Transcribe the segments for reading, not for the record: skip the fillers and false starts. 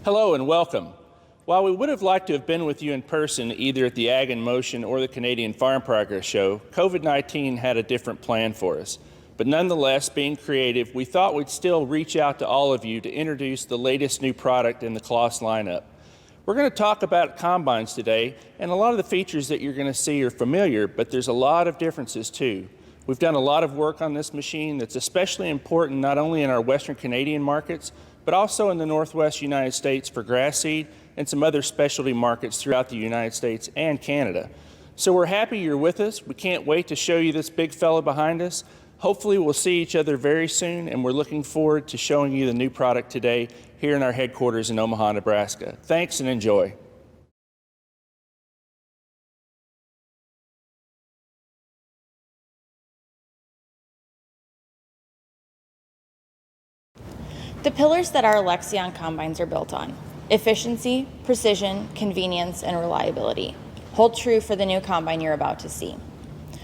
Hello and welcome. While we would have liked to have been with you in person either at the Ag in Motion or the Canadian Farm Progress Show, COVID-19 had a different plan for us. But nonetheless, being creative, we thought we'd still reach out to all of you to introduce the latest new product in the Claas lineup. We're going to talk about combines today, and a lot of the features that you're going to see are familiar, but there's a lot of differences too. We've done a lot of work on this machine that's especially important not only in our Western Canadian markets, but also in the Northwest United States for grass seed and some other specialty markets throughout the United States and Canada. So we're happy you're with us. We can't wait to show you this big fella behind us. Hopefully we'll see each other very soon, and we're looking forward to showing you the new product today here in our headquarters in Omaha, Nebraska. Thanks and enjoy. The pillars that our LEXION combines are built on: efficiency, precision, convenience, and reliability hold true for the new combine you're about to see.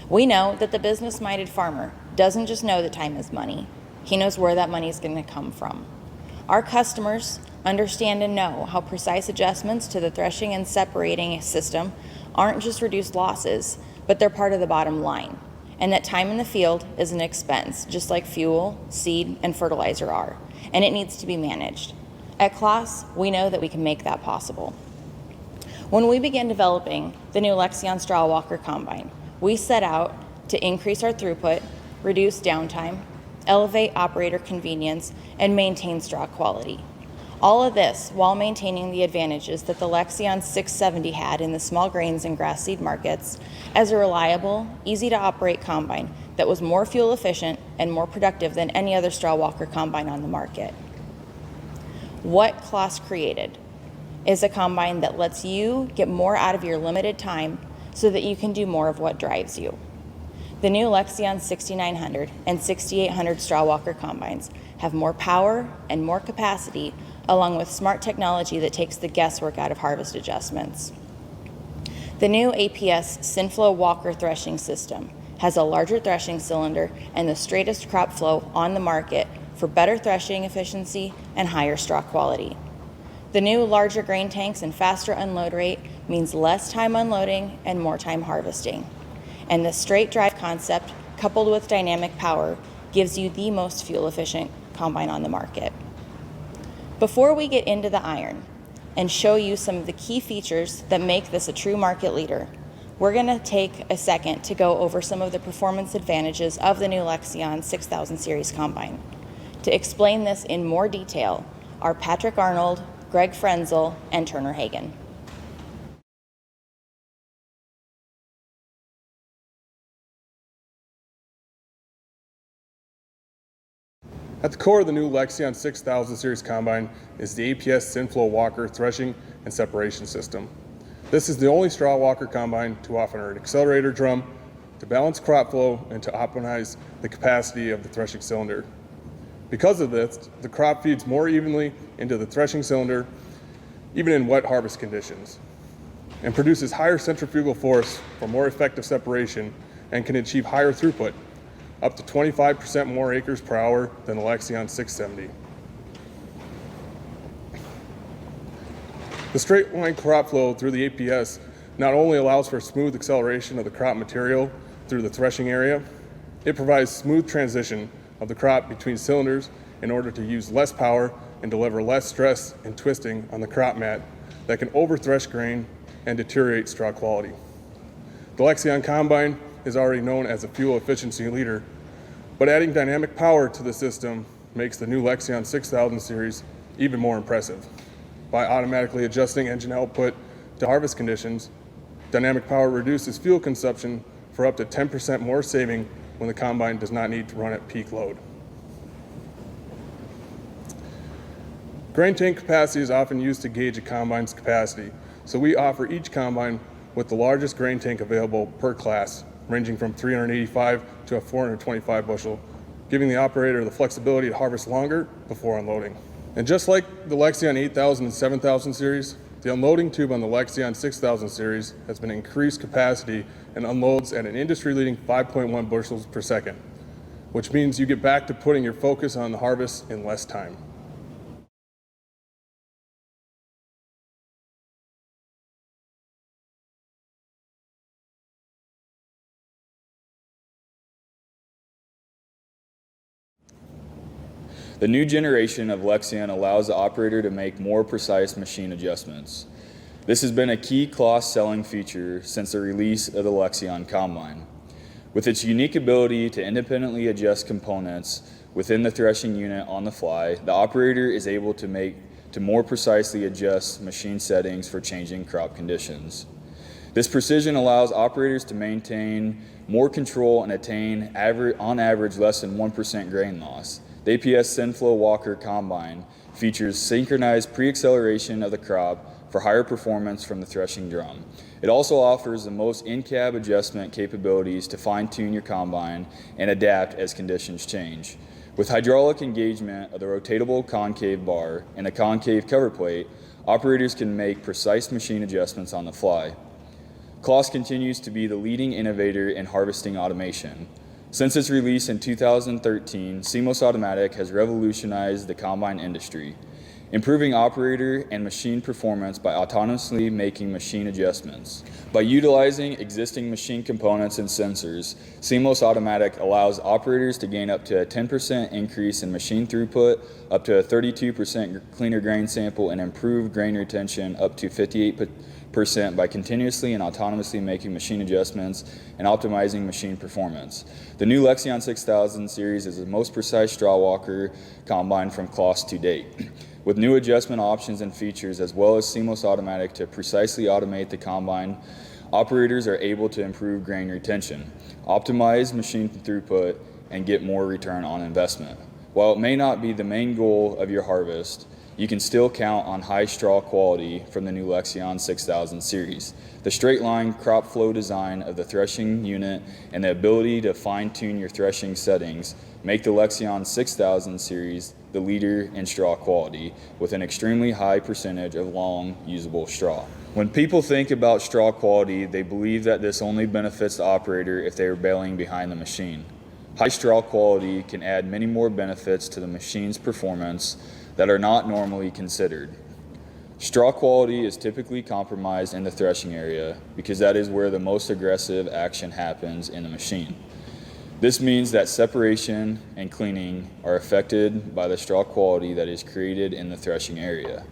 We know that the business-minded farmer doesn't just know that time is money. He knows where that money is going to come from. Our customers understand and know how precise adjustments to the threshing and separating system aren't just reduced losses, but they're part of the bottom line, and that time in the field is an expense, just like fuel, seed, and fertilizer are, and it needs to be managed. At Claas, we know that we can make that possible. When we began developing the new LEXION Straw Walker Combine, we set out to increase our throughput, reduce downtime, elevate operator convenience, and maintain straw quality. All of this while maintaining the advantages that the LEXION 670 had in the small grains and grass seed markets as a reliable, easy-to-operate combine that was more fuel efficient and more productive than any other straw walker combine on the market. What Claas created is a combine that lets you get more out of your limited time so that you can do more of what drives you. The new LEXION 6900 and 6800 straw walker combines have more power and more capacity, along with smart technology that takes the guesswork out of harvest adjustments. The new APS SynFlow Walker threshing system has a larger threshing cylinder and the straightest crop flow on the market for better threshing efficiency and higher straw quality. The new larger grain tanks and faster unload rate means less time unloading and more time harvesting. And the straight drive concept, coupled with dynamic power, gives you the most fuel efficient combine on the market. Before we get into the iron and show you some of the key features that make this a true market leader, we're going to take a second to go over some of the performance advantages of the new LEXION 6000 series combine. To explain this in more detail are Patrick Arnold, Greg Frenzel, and Turner Hagen. At the core of the new LEXION 6000 series combine is the APS SynFlow Walker threshing and separation system. This is the only straw walker combine to offer an accelerator drum to balance crop flow and to optimize the capacity of the threshing cylinder. Because of this, the crop feeds more evenly into the threshing cylinder, even in wet harvest conditions, and produces higher centrifugal force for more effective separation and can achieve higher throughput, up to 25% more acres per hour than the LEXION 670. The straight line crop flow through the APS not only allows for smooth acceleration of the crop material through the threshing area, it provides smooth transition of the crop between cylinders in order to use less power and deliver less stress and twisting on the crop mat that can over-thresh grain and deteriorate straw quality. The LEXION combine is already known as a fuel efficiency leader, but adding dynamic power to the system makes the new LEXION 6000 series even more impressive. By automatically adjusting engine output to harvest conditions, dynamic power reduces fuel consumption for up to 10% more saving when the combine does not need to run at peak load. Grain tank capacity is often used to gauge a combine's capacity, so we offer each combine with the largest grain tank available per class, ranging from 385 to a 425 bushel, giving the operator the flexibility to harvest longer before unloading. And just like the LEXION 8000 and 7000 series, the unloading tube on the LEXION 6000 series has been increased capacity and unloads at an industry-leading 5.1 bushels per second, which means you get back to putting your focus on the harvest in less time. The new generation of LEXION allows the operator to make more precise machine adjustments. This has been a key cross-selling feature since the release of the LEXION Combine. With its unique ability to independently adjust components within the threshing unit on the fly, the operator is able to more precisely adjust machine settings for changing crop conditions. This precision allows operators to maintain more control and attain, on average, less than 1% grain loss. The APS Synflow Walker Combine features synchronized pre-acceleration of the crop for higher performance from the threshing drum. It also offers the most in-cab adjustment capabilities to fine-tune your combine and adapt as conditions change. With hydraulic engagement of the rotatable concave bar and a concave cover plate, operators can make precise machine adjustments on the fly. CLOS continues to be the leading innovator in harvesting automation. Since its release in 2013, Seamless Automatic has revolutionized the combine industry, improving operator and machine performance by autonomously making machine adjustments. By utilizing existing machine components and sensors, Seamless Automatic allows operators to gain up to a 10% increase in machine throughput, up to a 32% cleaner grain sample, and improved grain retention up to 58% by continuously and autonomously making machine adjustments and optimizing machine performance. The new LEXION 6000 series is the most precise straw walker combine from CLOS to date. With new adjustment options and features, as well as Seamless Automatic to precisely automate the combine, operators are able to improve grain retention, optimize machine throughput, and get more return on investment. While it may not be the main goal of your harvest, you can still count on high straw quality from the new LEXION 6000 series. The straight line crop flow design of the threshing unit and the ability to fine-tune your threshing settings make the LEXION 6000 series the leader in straw quality, with an extremely high percentage of long, usable straw. When people think about straw quality, they believe that this only benefits the operator if they are baling behind the machine. High straw quality can add many more benefits to the machine's performance that are not normally considered. Straw quality is typically compromised in the threshing area because that is where the most aggressive action happens in the machine. This means that separation and cleaning are affected by the straw quality that is created in the threshing area.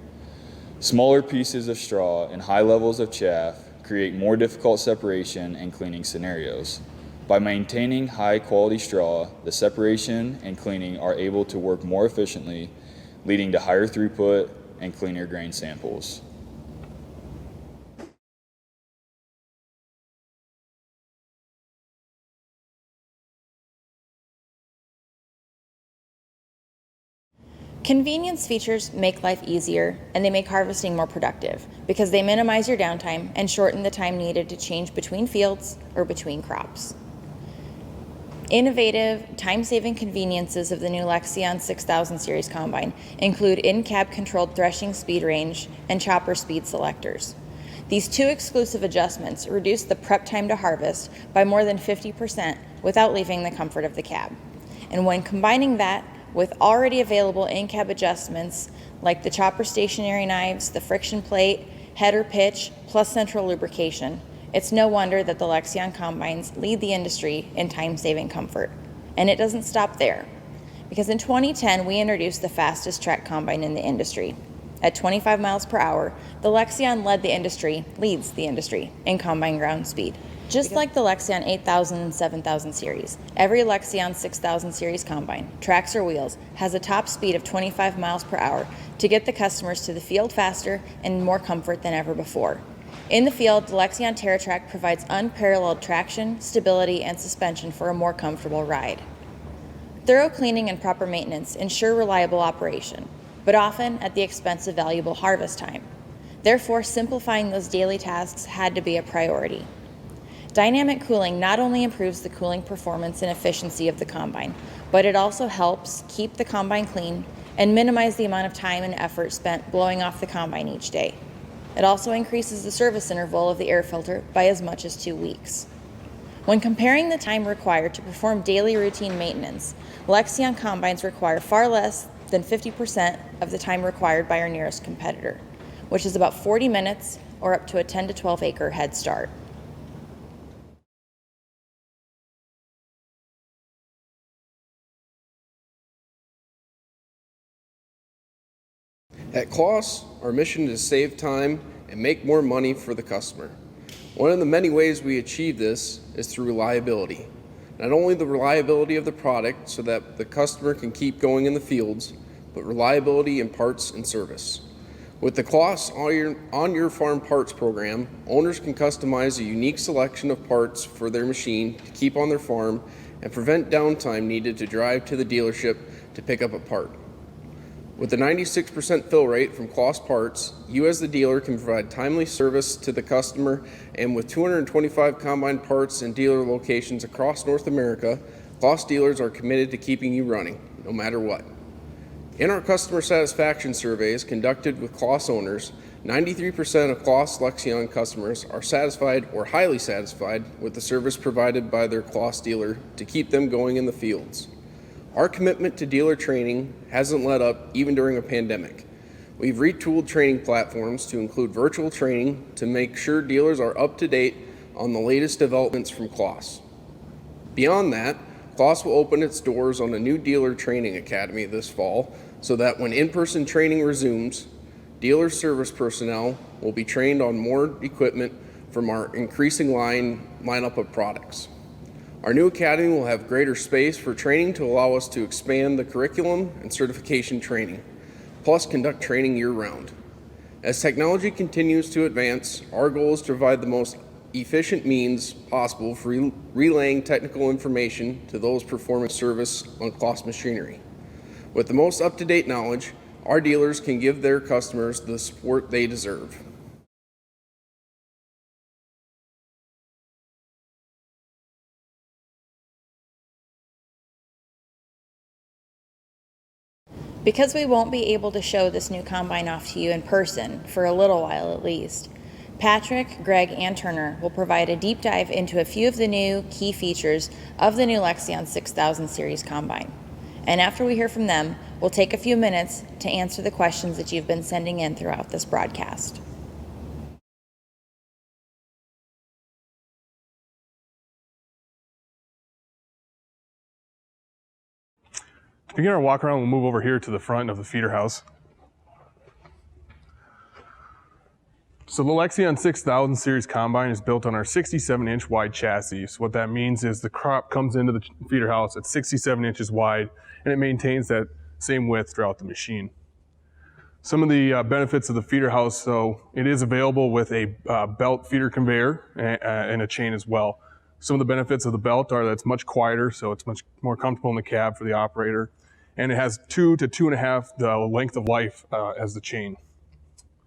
Smaller pieces of straw and high levels of chaff create more difficult separation and cleaning scenarios. By maintaining high quality straw, the separation and cleaning are able to work more efficiently, leading to higher throughput and cleaner grain samples. Convenience features make life easier, and they make harvesting more productive because they minimize your downtime and shorten the time needed to change between fields or between crops. Innovative, time-saving conveniences of the new LEXION 6000 series combine include in-cab controlled threshing speed range and chopper speed selectors. These two exclusive adjustments reduce the prep time to harvest by more than 50% without leaving the comfort of the cab. And when combining that with already available in-cab adjustments like the chopper stationary knives, the friction plate, header pitch, plus central lubrication, it's no wonder that the LEXION combines lead the industry in time-saving comfort. And it doesn't stop there, because in 2010, we introduced the fastest track combine in the industry. At 25 miles per hour, the LEXION leads the industry in combine ground speed. Just like the LEXION 8000 and 7000 series, every LEXION 6000 series combine, tracks or wheels, has a top speed of 25 miles per hour to get the customers to the field faster and more comfort than ever before. In the field, the LEXION TerraTrack provides unparalleled traction, stability, and suspension for a more comfortable ride. Thorough cleaning and proper maintenance ensure reliable operation, but often at the expense of valuable harvest time. Therefore, simplifying those daily tasks had to be a priority. Dynamic cooling not only improves the cooling performance and efficiency of the combine, but it also helps keep the combine clean and minimize the amount of time and effort spent blowing off the combine each day. It also increases the service interval of the air filter by as much as 2 weeks. When comparing the time required to perform daily routine maintenance, LEXION combines require far less than 50% of the time required by our nearest competitor, which is about 40 minutes or up to a 10 to 12 acre head start. At Kloss, our mission is to save time and make more money for the customer. One of the many ways we achieve this is through reliability. Not only the reliability of the product so that the customer can keep going in the fields, but reliability in parts and service. With the Kloss On Your Farm Parts program, owners can customize a unique selection of parts for their machine to keep on their farm and prevent downtime needed to drive to the dealership to pick up a part. With a 96% fill rate from Kloss Parts, you as the dealer can provide timely service to the customer, and with 225 combine parts and dealer locations across North America, Kloss dealers are committed to keeping you running, no matter what. In our customer satisfaction surveys conducted with Kloss owners, 93% of Kloss LEXION customers are satisfied or highly satisfied with the service provided by their Kloss dealer to keep them going in the fields. Our commitment to dealer training hasn't let up even during a pandemic. We've retooled training platforms to include virtual training to make sure dealers are up to date on the latest developments from Kloss. Beyond that, Kloss will open its doors on a new dealer training academy this fall so that when in-person training resumes, dealer service personnel will be trained on more equipment from our increasing lineup of products. Our new academy will have greater space for training to allow us to expand the curriculum and certification training, plus conduct training year-round. As technology continues to advance, our goal is to provide the most efficient means possible for relaying technical information to those performing service on Kloss machinery. With the most up-to-date knowledge, our dealers can give their customers the support they deserve. Because we won't be able to show this new combine off to you in person, for a little while at least, Patrick, Greg, and Turner will provide a deep dive into a few of the new key features of the new LEXION 6000 series combine. And after we hear from them, we'll take a few minutes to answer the questions that you've been sending in throughout this broadcast. To begin our walk around, we'll move over here to the front of the feeder house. So the LEXION 6000 series combine is built on our 67-inch wide chassis. So what that means is the crop comes into the feeder house at 67 inches wide, and it maintains that same width throughout the machine. Some of the benefits of the feeder house, so it is available with a belt feeder conveyor and a chain as well. Some of the benefits of the belt are that it's much quieter, so it's much more comfortable in the cab for the operator. And it has 2 to 2.5 the length of life as the chain.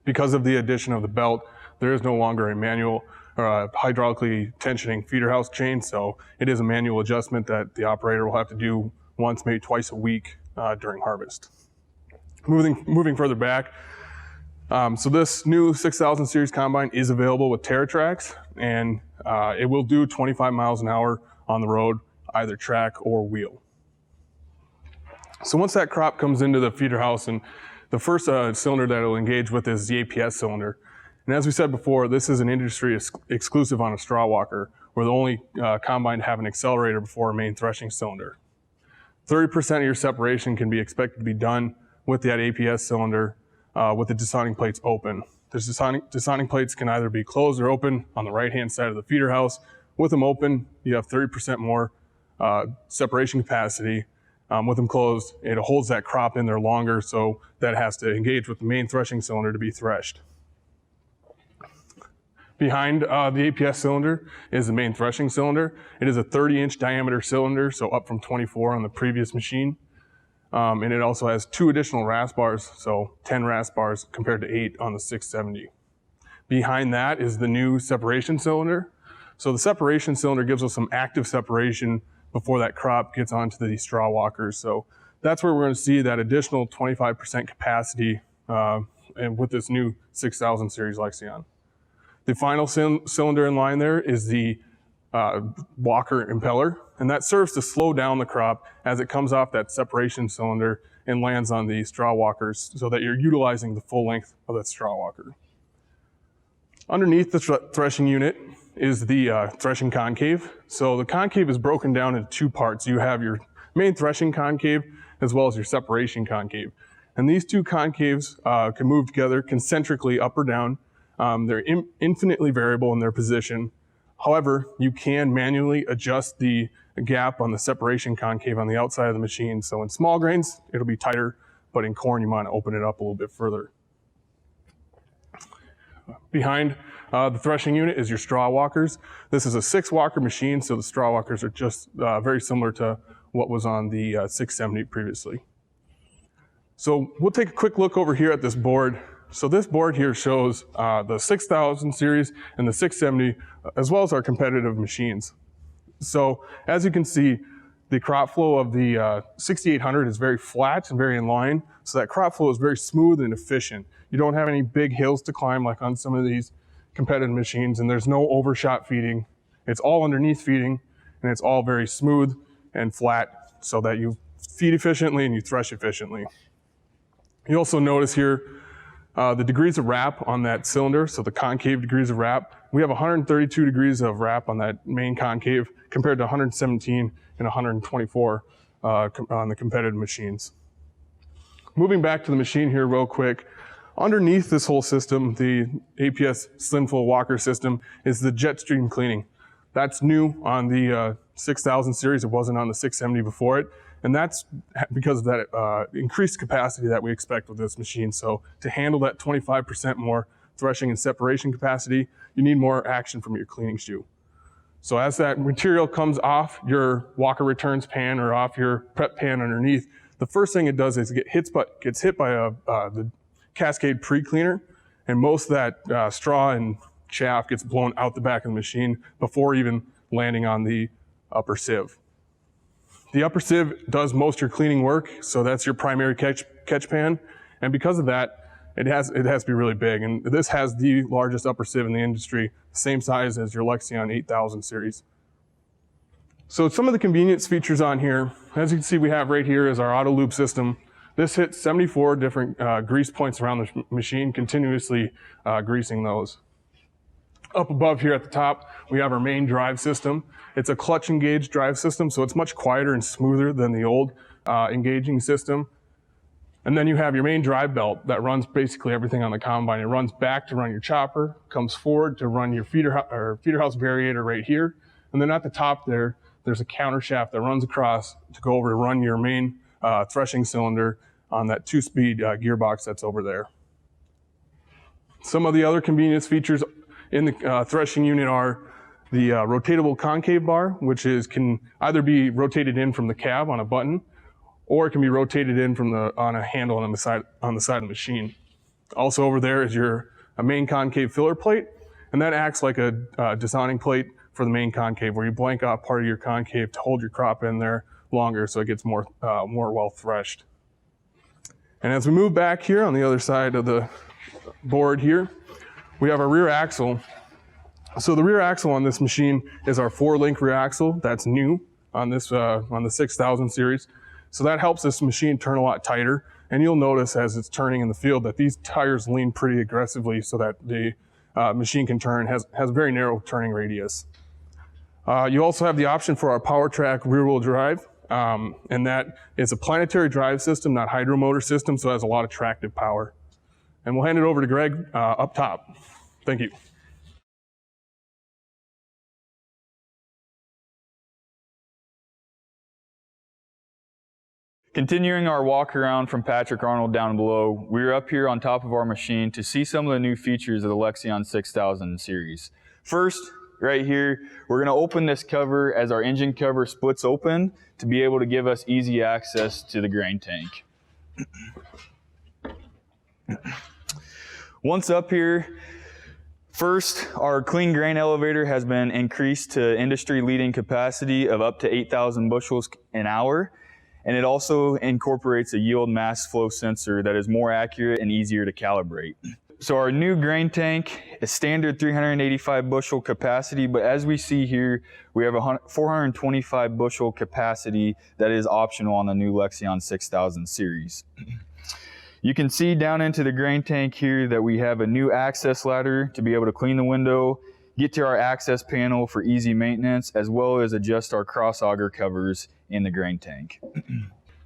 Because of the addition of the belt, there is no longer a manual or a hydraulically tensioning feeder house chain, so it is a manual adjustment that the operator will have to do once, maybe twice a week during harvest. Moving further back, so this new 6000 series combine is available with TerraTracks, and it will do 25 miles an hour on the road, either track or wheel. So once that crop comes into the feeder house, and the first cylinder that it'll engage with is the APS cylinder. And as we said before, this is an industry exclusive on a straw walker. We're the only combine to have an accelerator before a main threshing cylinder. 30% of your separation can be expected to be done with that APS cylinder with the desounding plates open. The desounding plates can either be closed or open on the right-hand side of the feeder house. With them open, you have 30% more separation capacity. With them closed, it holds that crop in there longer, so that has to engage with the main threshing cylinder to be threshed. Behind the APS cylinder is the main threshing cylinder. It is a 30-inch diameter cylinder, so up from 24 on the previous machine. And it also has 2 additional rasp bars, so 10 rasp bars compared to 8 on the 670. Behind that is the new separation cylinder. So the separation cylinder gives us some active separation before that crop gets onto the straw walkers. So that's where we're going to see that additional 25% capacity and with this new 6000 series LEXION. The final cylinder in line there is the walker impeller, and that serves to slow down the crop as it comes off that separation cylinder and lands on the straw walkers so that you're utilizing the full length of that straw walker. Underneath the threshing unit is the threshing concave. So the concave is broken down into 2 parts. You have your main threshing concave as well as your separation concave. And these two concaves can move together concentrically up or down. They're infinitely variable in their position. However, you can manually adjust the gap on the separation concave on the outside of the machine. So in small grains, it'll be tighter, but in corn, you want to open it up a little bit further. Behind the threshing unit is your straw walkers. This is a 6-walker machine, so the straw walkers are just very similar to what was on the 670 previously. So we'll take a quick look over here at this board. So this board here shows the 6000 series and the 670, as well as our competitive machines. So as you can see, the crop flow of the 6800 is very flat and very in line. So that crop flow is very smooth and efficient. You don't have any big hills to climb like on some of these competitive machines, and there's no overshot feeding. It's all underneath feeding, and it's all very smooth and flat so that you feed efficiently and you thresh efficiently. You also notice here the degrees of wrap on that cylinder, so the concave degrees of wrap. We have 132 degrees of wrap on that main concave compared to 117 and 124 on the competitive machines. Moving back to the machine here real quick, underneath this whole system, the APS Slimful Walker system, is the jet stream cleaning. That's new on the 6000 series. It wasn't on the 670 before it. And that's because of that increased capacity that we expect with this machine. So to handle that 25% more threshing and separation capacity, you need more action from your cleaning shoe. So as that material comes off your walker returns pan or off your prep pan underneath, the first thing it does is it gets hit by the Cascade pre-cleaner, and most of that straw and chaff gets blown out the back of the machine before even landing on the upper sieve. The upper sieve does most of your cleaning work, so that's your primary catch pan, and because of that, it has to be really big, and this has the largest upper sieve in the industry, same size as your LEXION 8000 series. So some of the convenience features on here, as you can see we have right here is our auto loop system. This hits 74 different grease points around the machine, continuously greasing those. Up above here at the top, we have our main drive system. It's a clutch engaged drive system, so it's much quieter and smoother than the old engaging system. And then you have your main drive belt that runs basically everything on the combine. It runs back to run your chopper, comes forward to run your feeder house variator right here. And then at the top there's a counter shaft that runs across to go over to run your main threshing cylinder on that 2-speed gearbox that's over there. Some of the other convenience features in the threshing unit are the rotatable concave bar, which can either be rotated in from the cab on a button, or it can be rotated in from on a handle on the side of the machine. Also over there is your main concave filler plate, and that acts like a desoning plate for the main concave, where you blank off part of your concave to hold your crop in there longer so it gets more well threshed. And as we move back here on the other side of the board here, we have our rear axle. So the rear axle on this machine is our 4-link rear axle. That's new on this on the 6000 series. So that helps this machine turn a lot tighter. And you'll notice as it's turning in the field that these tires lean pretty aggressively so that the machine can turn, has a very narrow turning radius. You also have the option for our PowerTrack rear-wheel drive. And that is a planetary drive system, not hydromotor system, so it has a lot of tractive power. And we'll hand it over to Greg up top. Thank you. Continuing our walk around from Patrick Arnold down below, we're up here on top of our machine to see some of the new features of the LEXION 6000 series. First, right here, we're going to open this cover as our engine cover splits open to be able to give us easy access to the grain tank. Once up here, first, our clean grain elevator has been increased to industry-leading capacity of up to 8,000 bushels an hour. And it also incorporates a yield mass flow sensor that is more accurate and easier to calibrate. So our new grain tank is standard 385 bushel capacity, but as we see here, we have a 425 bushel capacity that is optional on the new LEXION 6000 series. You can see down into the grain tank here that we have a new access ladder to be able to clean the window, get to our access panel for easy maintenance, as well as adjust our cross auger covers in the grain tank.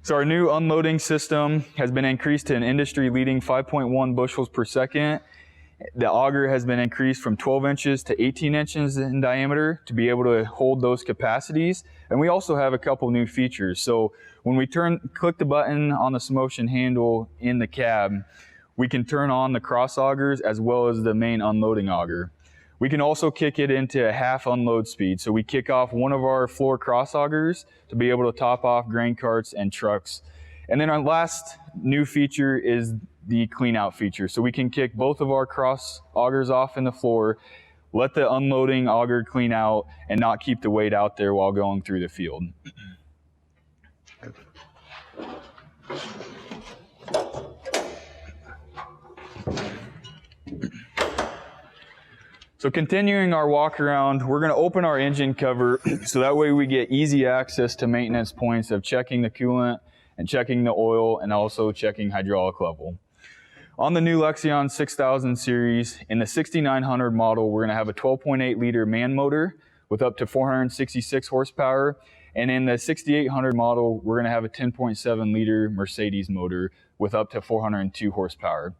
So our new unloading system has been increased to an industry-leading 5.1 bushels per second. The auger has been increased from 12 inches to 18 inches in diameter to be able to hold those capacities. And we also have a couple new features. So when we click the button on the Semotion handle in the cab, we can turn on the cross augers as well as the main unloading auger. We can also kick it into a half unload speed. So we kick off one of our floor cross augers to be able to top off grain carts and trucks. And then our last new feature is the clean out feature. So we can kick both of our cross augers off in the floor, let the unloading auger clean out, and not keep the weight out there while going through the field. So continuing our walk around, we're going to open our engine cover so that way we get easy access to maintenance points of checking the coolant and checking the oil and also checking hydraulic level. On the new LEXION 6000 series, in the 6900 model, we're going to have a 12.8 liter man motor with up to 466 horsepower. And in the 6800 model, we're going to have a 10.7 liter Mercedes motor with up to 402 horsepower.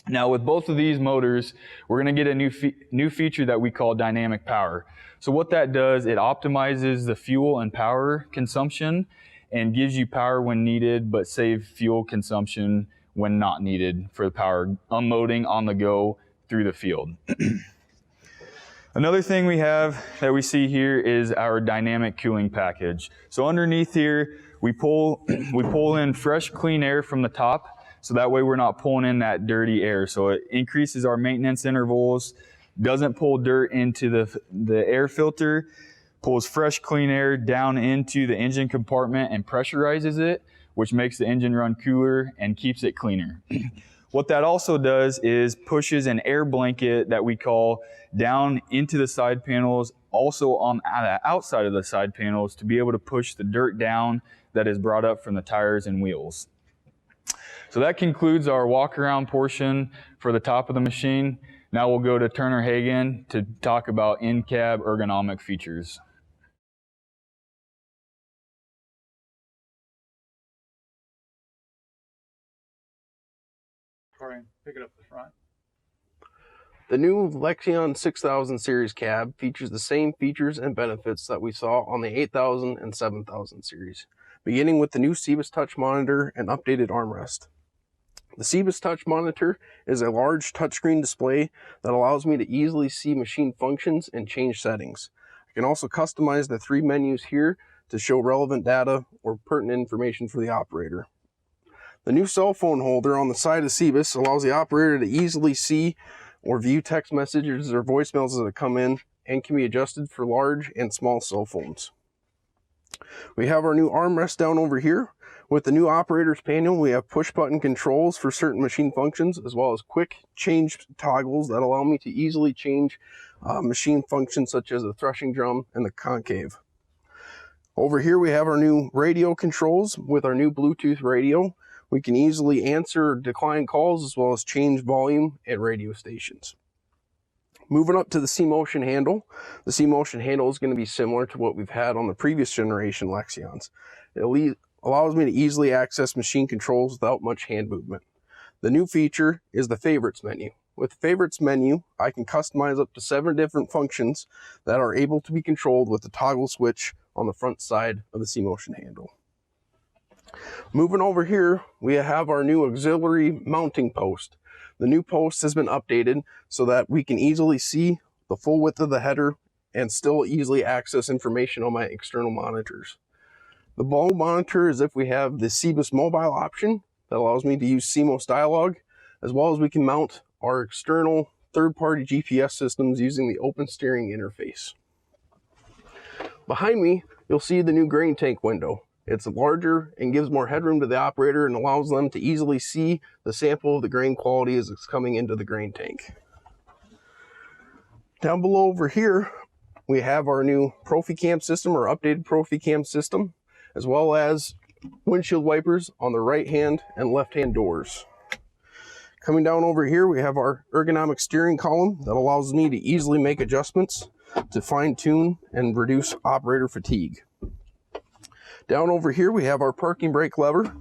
Now with both of these motors, we're going to get a new feature that we call dynamic power. So what that does, it optimizes the fuel and power consumption and gives you power when needed, but save fuel consumption when not needed for the power unloading on the go through the field. Another thing we have that we see here is our dynamic cooling package. So underneath here, we pull in fresh, clean air from the top. So that way we're not pulling in that dirty air. So it increases our maintenance intervals, doesn't pull dirt into the air filter, pulls fresh, clean air down into the engine compartment and pressurizes it, which makes the engine run cooler and keeps it cleaner. What that also does is pushes an air blanket that we call down into the side panels, also on the outside of the side panels to be able to push the dirt down that is brought up from the tires and wheels. So that concludes our walk around portion for the top of the machine. Now we'll go to Turner Hagen to talk about in-cab ergonomic features. Corey, pick it up the front. The new LEXION 6000 series cab features the same features and benefits that we saw on the 8000 and 7000 series, beginning with the new CBIS Touch monitor and updated armrest. The CBIS Touch monitor is a large touchscreen display that allows me to easily see machine functions and change settings. I can also customize the 3 menus here to show relevant data or pertinent information for the operator. The new cell phone holder on the side of CBIS allows the operator to easily see or view text messages or voicemails that come in and can be adjusted for large and small cell phones. We have our new armrest down over here. With the new operator's panel, we have push button controls for certain machine functions, as well as quick change toggles that allow me to easily change machine functions such as the threshing drum and the concave. Over here we have our new radio controls. With our new Bluetooth radio, we can easily answer or decline calls as well as change volume at radio stations. Moving up to the Semotion handle. The Semotion handle is going to be similar to what we've had on the previous generation LEXIONs. It allows me to easily access machine controls without much hand movement. The new feature is the favorites menu. With the favorites menu, I can customize up to 7 different functions that are able to be controlled with the toggle switch on the front side of the Semotion handle. Moving over here, we have our new auxiliary mounting post. The new post has been updated so that we can easily see the full width of the header and still easily access information on my external monitors. The mobile monitor is if we have the CBIS mobile option that allows me to use CMOS dialog, as well as we can mount our external third-party GPS systems using the open steering interface. Behind me, you'll see the new grain tank window. It's larger and gives more headroom to the operator and allows them to easily see the sample of the grain quality as it's coming into the grain tank. Down below over here, we have our new ProfiCam system or updated ProfiCam system, as well as windshield wipers on the right hand and left hand doors. Coming down over here, we have our ergonomic steering column that allows me to easily make adjustments to fine tune and reduce operator fatigue. Down over here we have our parking brake lever.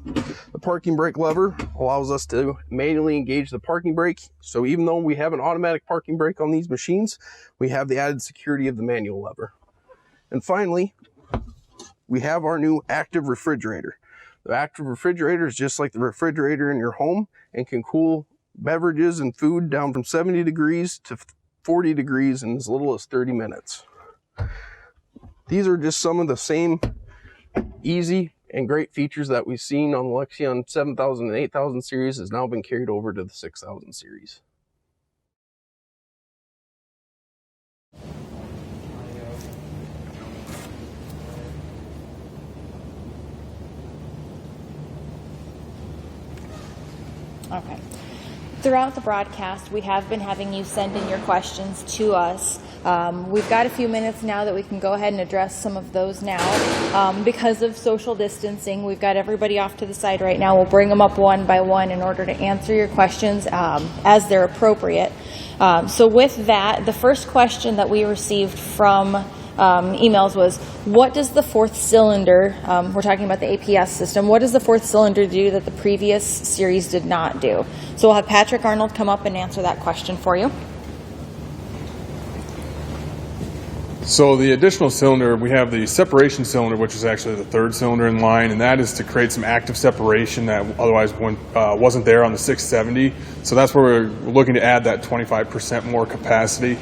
The parking brake lever allows us to manually engage the parking brake. So even though we have an automatic parking brake on these machines, we have the added security of the manual lever. And finally, we have our new active refrigerator. The active refrigerator is just like the refrigerator in your home and can cool beverages and food down from 70 degrees to 40 degrees in as little as 30 minutes. These are just some of the same easy and great features that we've seen on the LEXION 7000 and 8000 series has now been carried over to the 6000 series. Okay. Throughout the broadcast, we have been having you send in your questions to us. We've got a few minutes now that we can go ahead and address some of those now. Because of social distancing, we've got everybody off to the side right now. We'll bring them up one by one in order to answer your questions as they're appropriate. So with that, the first question that we received from emails was, what does the fourth cylinder, we're talking about the APS system, what does the fourth cylinder do that the previous series did not do? So we'll have Patrick Arnold come up and answer that question for you. So the additional cylinder, we have the separation cylinder, which is actually the third cylinder in line, and that is to create some active separation that otherwise wasn't there on the 670. So that's where we're looking to add that 25% more capacity.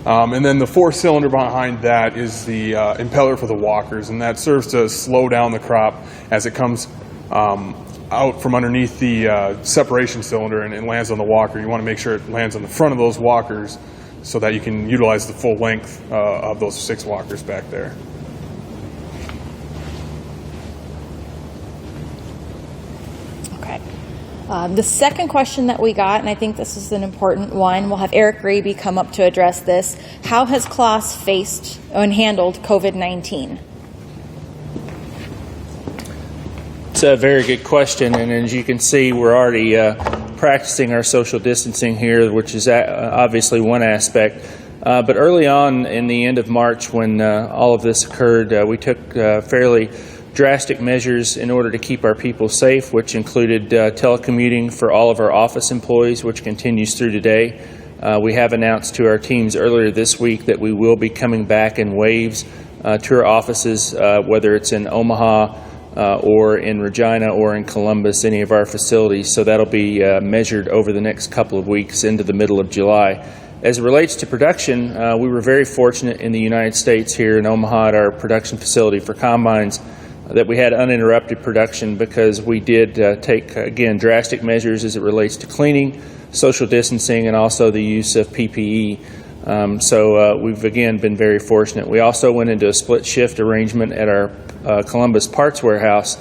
And then the fourth cylinder behind that is the impeller for the walkers, and that serves to slow down the crop as it comes out from underneath the separation cylinder and lands on the walker. You want to make sure it lands on the front of those walkers so that you can utilize the full length of those 6 walkers back there. Okay. The second question that we got, and I think this is an important one, we'll have Eric Raby come up to address this. How has Klaas faced and handled COVID-19? It's a very good question, and as you can see, we're already practicing our social distancing here, which is obviously one aspect. But early on in the end of March, when all of this occurred, we took fairly drastic measures in order to keep our people safe, which included telecommuting for all of our office employees, which continues through today. We have announced to our teams earlier this week that we will be coming back in waves to our offices, whether it's in Omaha or in Regina or in Columbus, any of our facilities. So that'll be measured over the next couple of weeks into the middle of July. As it relates to production, we were very fortunate in the United States here in Omaha at our production facility for combines that we had uninterrupted production because we did take, again, drastic measures as it relates to cleaning, social distancing, and also the use of PPE. So we've, again, been very fortunate. We also went into a split shift arrangement at our Columbus parts warehouse,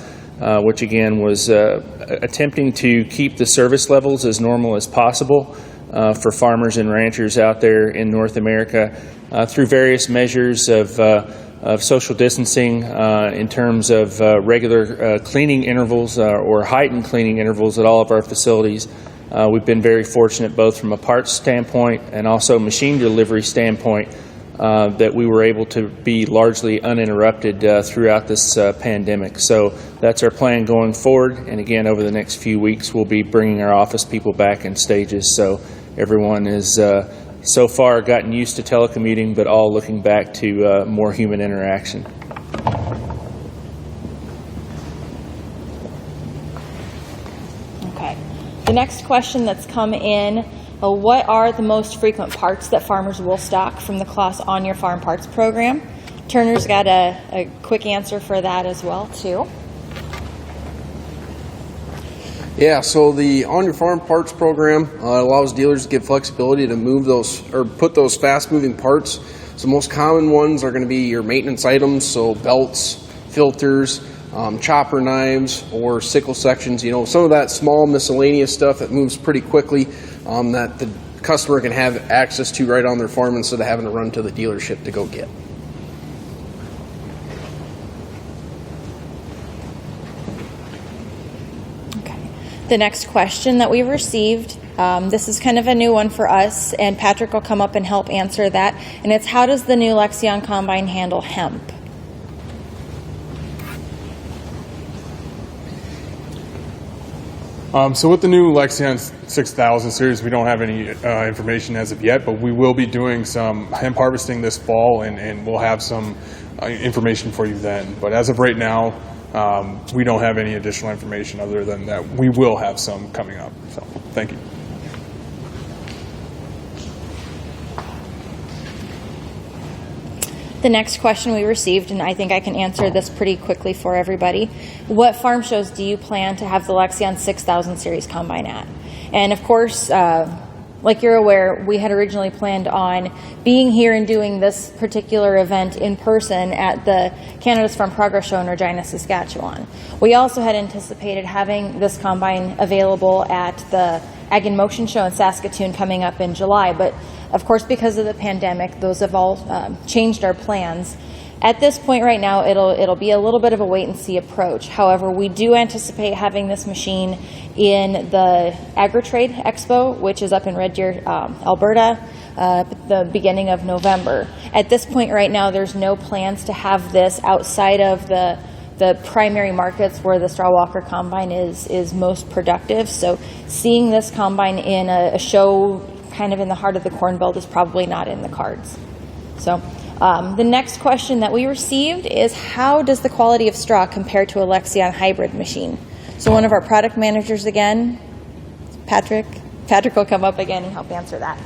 which, again, was attempting to keep the service levels as normal as possible for farmers and ranchers out there in North America through various measures of social distancing in terms of regular cleaning intervals or heightened cleaning intervals at all of our facilities. We've been very fortunate both from a parts standpoint and also machine delivery standpoint that we were able to be largely uninterrupted throughout this pandemic. So that's our plan going forward. And again, over the next few weeks, we'll be bringing our office people back in stages. So everyone is so far gotten used to telecommuting, but all looking back to more human interaction. Okay. The next question that's come in, what are the most frequent parts that farmers will stock from the Klaas On Your Farm Parts program? Turner's got a quick answer for that as well, too. Yeah, so the On Your Farm Parts program allows dealers to get flexibility to move those or put those fast-moving parts. So most common ones are going to be your maintenance items, so belts, filters, chopper knives, or sickle sections. You know, some of that small miscellaneous stuff that moves pretty quickly that the customer can have access to right on their farm instead of having to run to the dealership to go get. The next question that we received, this is kind of a new one for us, and Patrick will come up and help answer that, and it's how does the new LEXION combine handle hemp? So with the new Lexion 6000 series, we don't have any information as of yet, but we will be doing some hemp harvesting this fall, and we'll have some information for you then. But as of right now, we don't have any additional information other than that we will have some coming up. So thank you. The next question we received, and I think I can answer this pretty quickly for everybody. What farm shows do you plan to have the Lexion 6000 series combine at? And of course, like you're aware, we had originally planned on being here and doing this particular event in person at the Canada's Farm Progress Show in Regina, Saskatchewan. We also had anticipated having this combine available at the Ag in Motion Show in Saskatoon coming up in July, but of course, because of the pandemic, those have all changed our plans. At this point right now, it'll be a little bit of a wait-and-see approach. However, we do anticipate having this machine in the Agri-Trade Expo, which is up in Red Deer, Alberta, the beginning of November. At this point right now, there's no plans to have this outside of the primary markets where the straw walker combine is most productive. So seeing this combine in a show kind of in the heart of the Corn Belt is probably not in the cards. So the next question that we received is, how does the quality of straw compare to a Lexion hybrid machine? So one of our product managers again, Patrick will come up again and help answer that.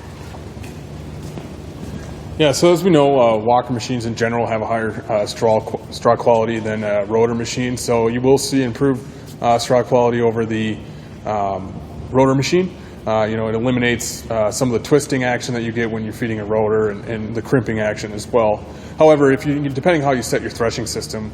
Yeah, so as we know, walker machines in general have a higher straw quality than a rotor machine. So you will see improved straw quality over the rotor machine. It eliminates some of the twisting action that you get when you're feeding a rotor, and the crimping action as well. However, depending how you set your threshing system,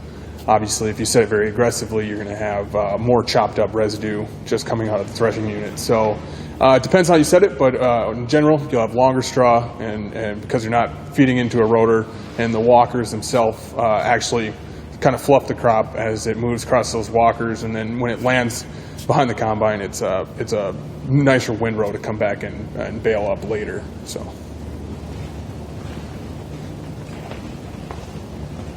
obviously if you set it very aggressively, you're going to have more chopped up residue just coming out of the threshing unit. So it depends how you set it, but in general, you'll have longer straw, and because you're not feeding into a rotor, and the walkers themselves actually kind of fluff the crop as it moves across those walkers, and then when it lands behind the combine, it's a nicer windrow to come back and bale up later. So.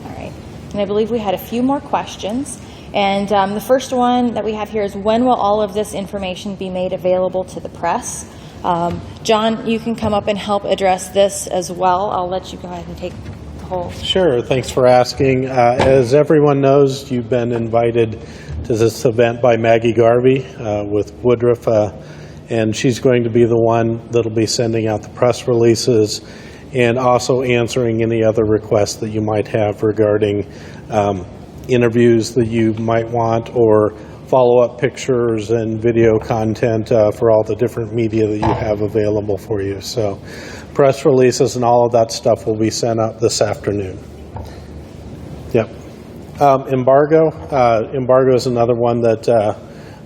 All right, and I believe we had a few more questions. And the first one that we have here is, when will all of this information be made available to the press? John, you can come up and help address this as well. I'll let you go ahead and take the whole. Sure, thanks for asking. As everyone knows, you've been invited to this event by Maggie Garvey with Woodruff, and she's going to be the one that'll be sending out the press releases and also answering any other requests that you might have regarding interviews that you might want, or follow-up pictures and video content for all the different media that you have available for you. So press releases and all of that stuff will be sent out this afternoon. Yep. Embargo is another one that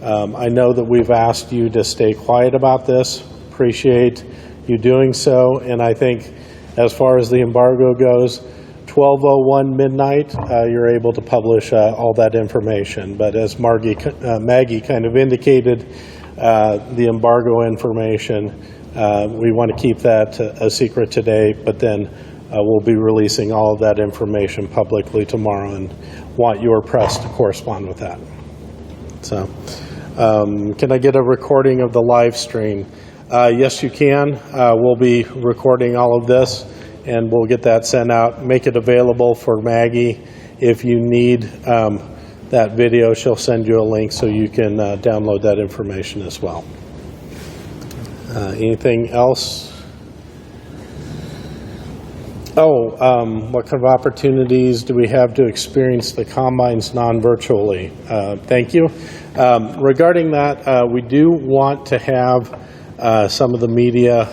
I know that we've asked you to stay quiet about this. Appreciate you doing so, and I think as far as the embargo goes, 12:01 midnight, you're able to publish all that information. But as Maggie kind of indicated, the embargo information, we want to keep that a secret today, but then we'll be releasing all of that information publicly tomorrow, and want your press to correspond with that. So, can I get a recording of the live stream? Yes, you can. We'll be recording all of this, and we'll get that sent out, make it available for Maggie. If you need that video, she'll send you a link so you can download that information as well. Anything else? What kind of opportunities do we have to experience the combines non-virtually? Thank you. Regarding that, we do want to have some of the media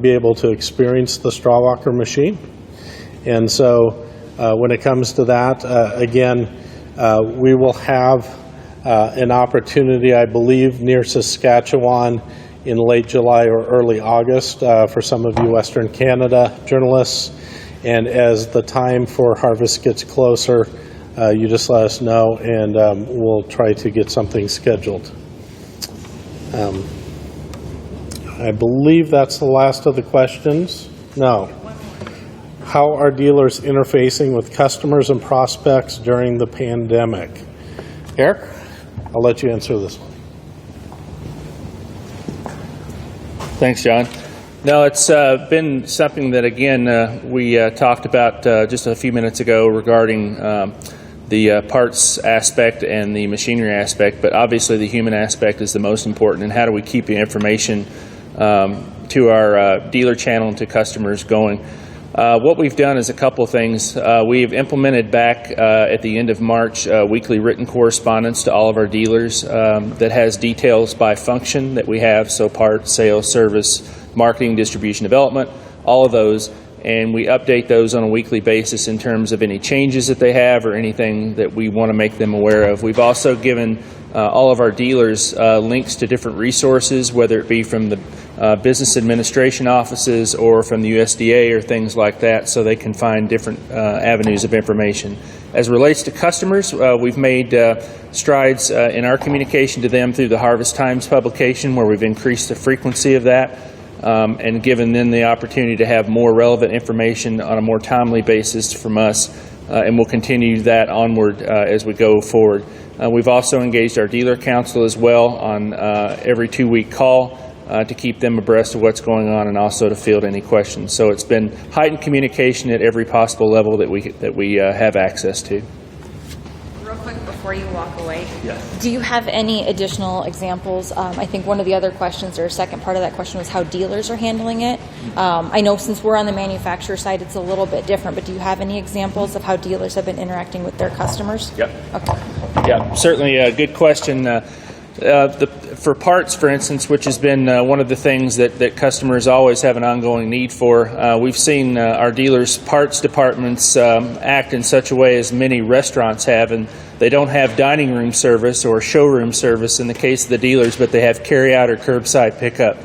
be able to experience the straw walker machine. And so when it comes to that, again, we will have an opportunity, I believe, near Saskatchewan in late July or early August for some of you Western Canada journalists. And as the time for harvest gets closer, you just let us know, and we'll try to get something scheduled. I believe that's the last of the questions. No. How are dealers interfacing with customers and prospects during the pandemic? Eric, I'll let you answer this one. Thanks, John. No, it's been something that, again, we talked about just a few minutes ago regarding the parts aspect and the machinery aspect, but obviously the human aspect is the most important, and how do we keep the information to our dealer channel and to customers going. What we've done is a couple things. We've implemented back at the end of March weekly written correspondence to all of our dealers that has details by function that we have, so parts, sales, service, marketing, distribution, development, all of those, and we update those on a weekly basis in terms of any changes that they have or anything that we want to make them aware of. We've also given all of our dealers links to different resources, whether it be from the business administration offices or from the USDA or things like that, so they can find different avenues of information. As it relates to customers, we've made strides in our communication to them through the Harvest Times publication, where we've increased the frequency of that and given them the opportunity to have more relevant information on a more timely basis from us, and we'll continue that onward as we go forward. We've also engaged our dealer council as well on every 2-week call to keep them abreast of what's going on and also to field any questions. So it's been heightened communication at every possible level that we have access to. Real quick before you walk away, Yes. Do you have any additional examples? I think one of the other questions, or second part of that question, was how dealers are handling it. I know since we're on the manufacturer side, it's a little bit different, but do you have any examples of how dealers have been interacting with their customers? Yep. Okay. Yeah, certainly a good question. For parts, for instance, which has been one of the things that customers always have an ongoing need for, we've seen our dealers' parts departments act in such a way as many restaurants have, and they don't have dining room service or showroom service in the case of the dealers, but they have carry-out or curbside pickup.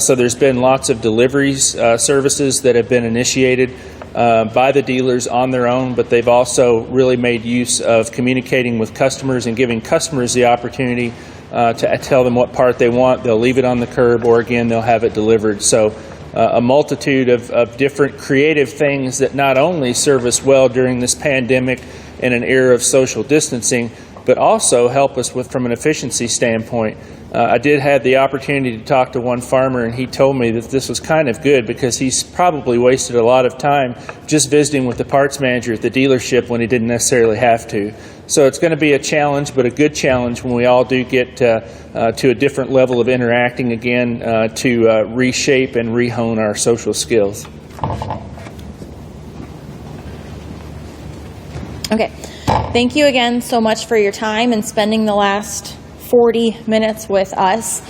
So there's been lots of deliveries services that have been initiated by the dealers on their own, but they've also really made use of communicating with customers and giving customers the opportunity to tell them what part they want. They'll leave it on the curb, or again, they'll have it delivered. So a multitude of different creative things that not only serve us well during this pandemic in an era of social distancing, but also help us from an efficiency standpoint. I did have the opportunity to talk to one farmer, and he told me that this was kind of good because he's probably wasted a lot of time just visiting with the parts manager at the dealership when he didn't necessarily have to. So it's going to be a challenge, but a good challenge when we all do get to a different level of interacting again to reshape and rehone our social skills. Okay. Thank you again so much for your time and spending the last 40 minutes with us.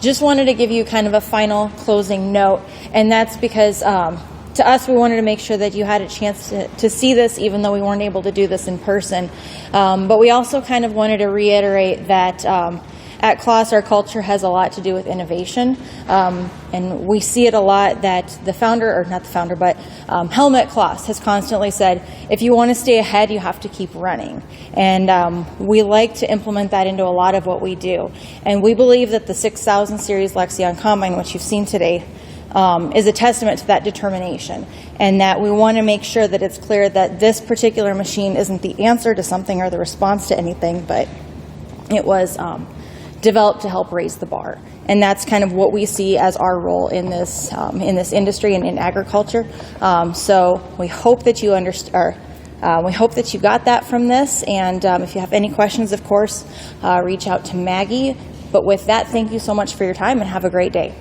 Just wanted to give you kind of a final closing note, and that's because to us, we wanted to make sure that you had a chance to see this, even though we weren't able to do this in person. But we also kind of wanted to reiterate that at Claas, our culture has a lot to do with innovation. And we see it a lot that the founder, or not the founder, but Helmut Claas has constantly said, if you want to stay ahead, you have to keep running. And we like to implement that into a lot of what we do. And we believe that the 6000 series LEXION Combine, which you've seen today, is a testament to that determination, and that we want to make sure that it's clear that this particular machine isn't the answer to something or the response to anything, but it was developed to help raise the bar. And that's kind of what we see as our role in this industry and in agriculture. So we hope that you we hope that you got that from this. And if you have any questions, of course, reach out to Maggie. But with that, thank you so much for your time and have a great day.